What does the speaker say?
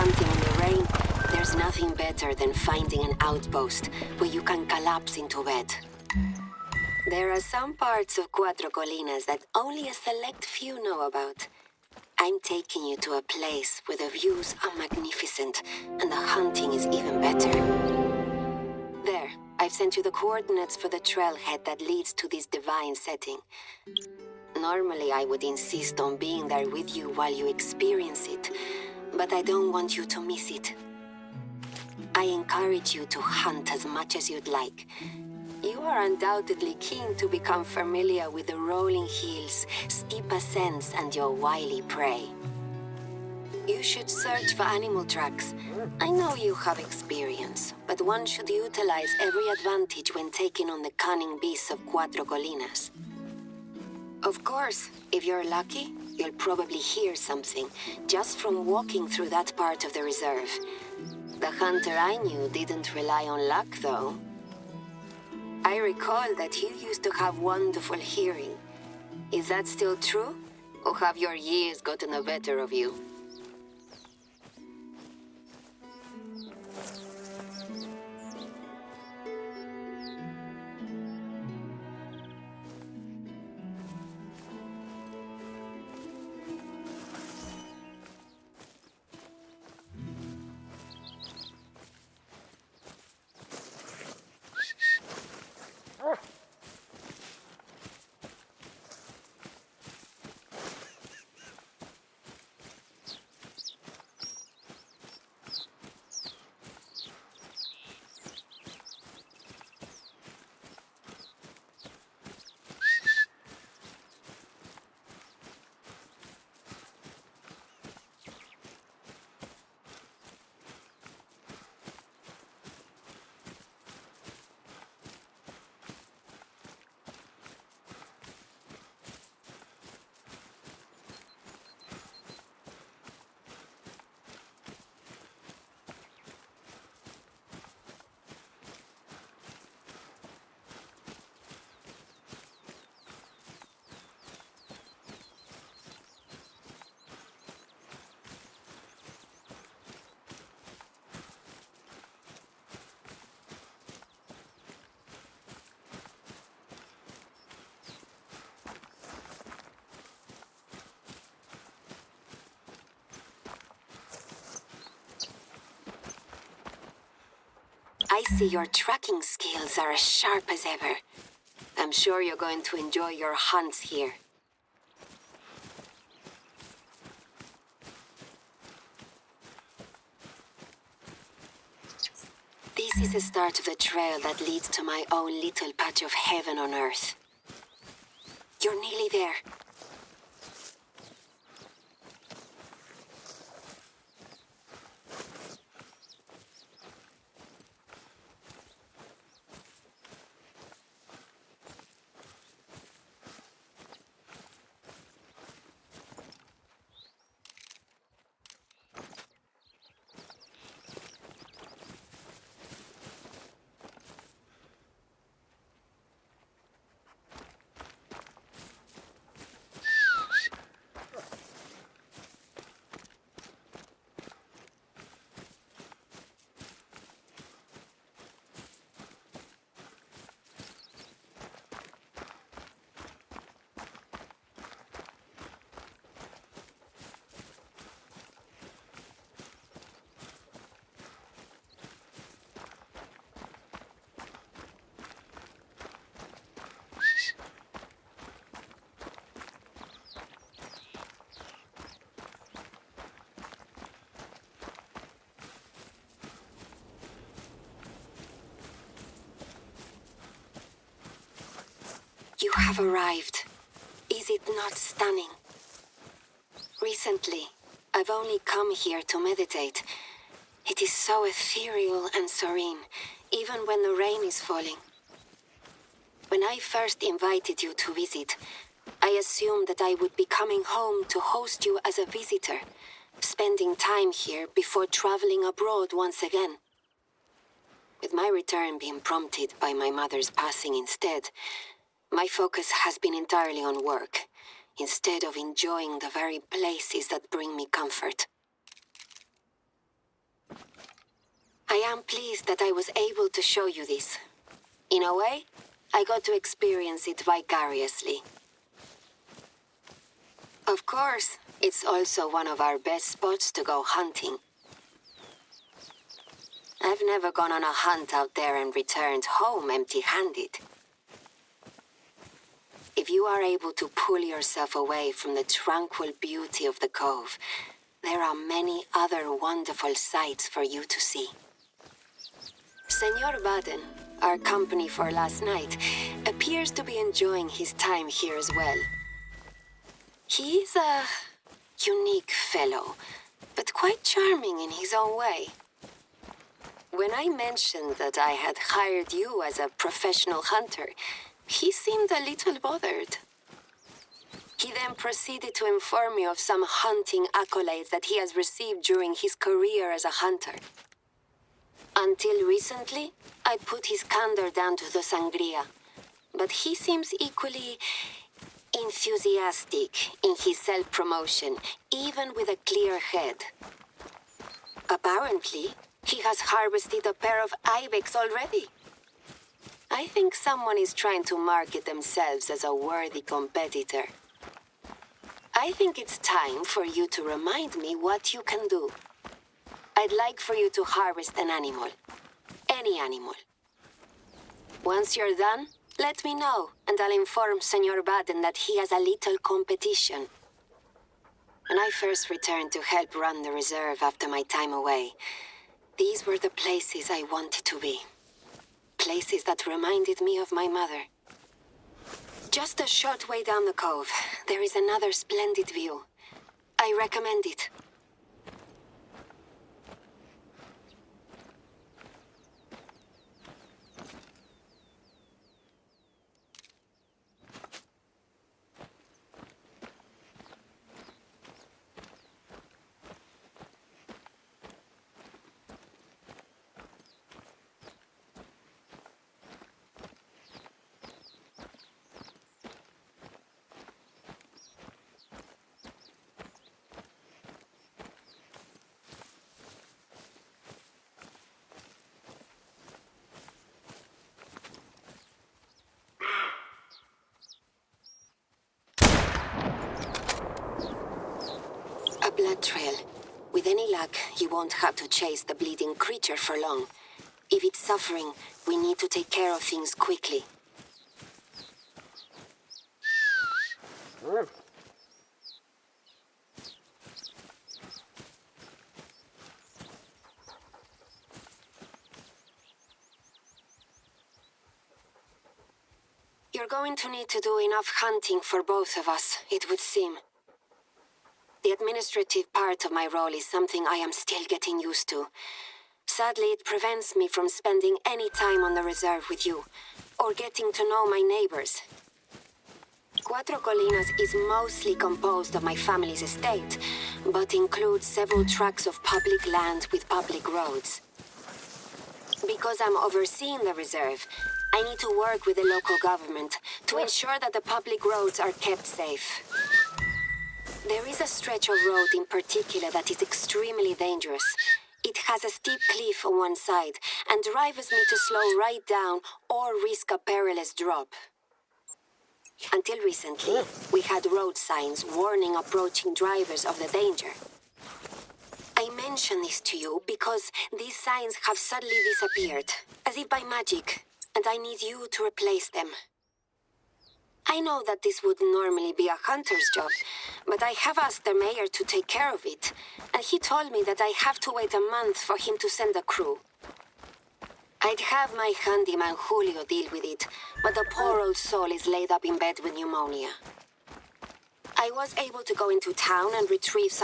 hunting in the rain, there's nothing better than finding an outpost where you can collapse into bed. There are some parts of Cuatro Colinas that only a select few know about. I'm taking you to a place where the views are magnificent and the hunting is even better. There, I've sent you the coordinates for the trailhead that leads to this divine setting. Normally, I would insist on being there with you while you experience it, but I don't want you to miss it. I encourage you to hunt as much as you'd like. You are undoubtedly keen to become familiar with the rolling hills, steep ascents, and your wily prey. You should search for animal tracks. I know you have experience, but one should utilize every advantage when taking on the cunning beasts of Cuatro Colinas. Of course, if you're lucky, you'll probably hear something, just from walking through that part of the reserve. The hunter I knew didn't rely on luck, though. I recall that you used to have wonderful hearing. Is that still true? Or have your years gotten the better of you? I see your tracking skills are as sharp as ever. I'm sure you're going to enjoy your hunts here. This is the start of the trail that leads to my own little patch of heaven on earth. You're nearly there. You have arrived. Is it not stunning? Recently, I've only come here to meditate. It is so ethereal and serene, even when the rain is falling. When I first invited you to visit, I assumed that I would be coming home to host you as a visitor, spending time here before traveling abroad once again. With my return being prompted by my mother's passing instead, my focus has been entirely on work, instead of enjoying the very places that bring me comfort. I am pleased that I was able to show you this. In a way, I got to experience it vicariously. Of course, it's also one of our best spots to go hunting. I've never gone on a hunt out there and returned home empty-handed. If you are able to pull yourself away from the tranquil beauty of the cove, there are many other wonderful sights for you to see. Senor Baden, our company for last night, appears to be enjoying his time here as well. He's a unique fellow, but quite charming in his own way. When I mentioned that I had hired you as a professional hunter, he seemed a little bothered. He then proceeded to inform me of some hunting accolades that he has received during his career as a hunter. Until recently, I put his candor down to the sangria, but he seems equally enthusiastic in his self-promotion, even with a clear head. Apparently, he has harvested a pair of ibex already. I think someone is trying to market themselves as a worthy competitor. I think it's time for you to remind me what you can do. I'd like for you to harvest an animal. Any animal. Once you're done, let me know, and I'll inform Senor Baden that he has a little competition. When I first returned to help run the reserve after my time away, these were the places I wanted to be. Places that reminded me of my mother. Just a short way down the cove, there is another splendid view. I recommend it. A blood trail. With any luck, you won't have to chase the bleeding creature for long. If it's suffering, we need to take care of things quickly. You're going to need to do enough hunting for both of us, it would seem. The administrative part of my role is something I am still getting used to. Sadly, it prevents me from spending any time on the reserve with you, or getting to know my neighbors. Cuatro Colinas is mostly composed of my family's estate, but includes several tracts of public land with public roads. Because I'm overseeing the reserve, I need to work with the local government to ensure that the public roads are kept safe. There is a stretch of road in particular that is extremely dangerous. It has a steep cliff on one side, and drivers need to slow right down or risk a perilous drop. Until recently, we had road signs warning approaching drivers of the danger. I mention this to you because these signs have suddenly disappeared, as if by magic, and I need you to replace them. I know that this would normally be a hunter's job, but I have asked the mayor to take care of it, and he told me that I have to wait a month for him to send a crew. I'd have my handyman Julio deal with it, but the poor old soul is laid up in bed with pneumonia. I was able to go into town and retrieve some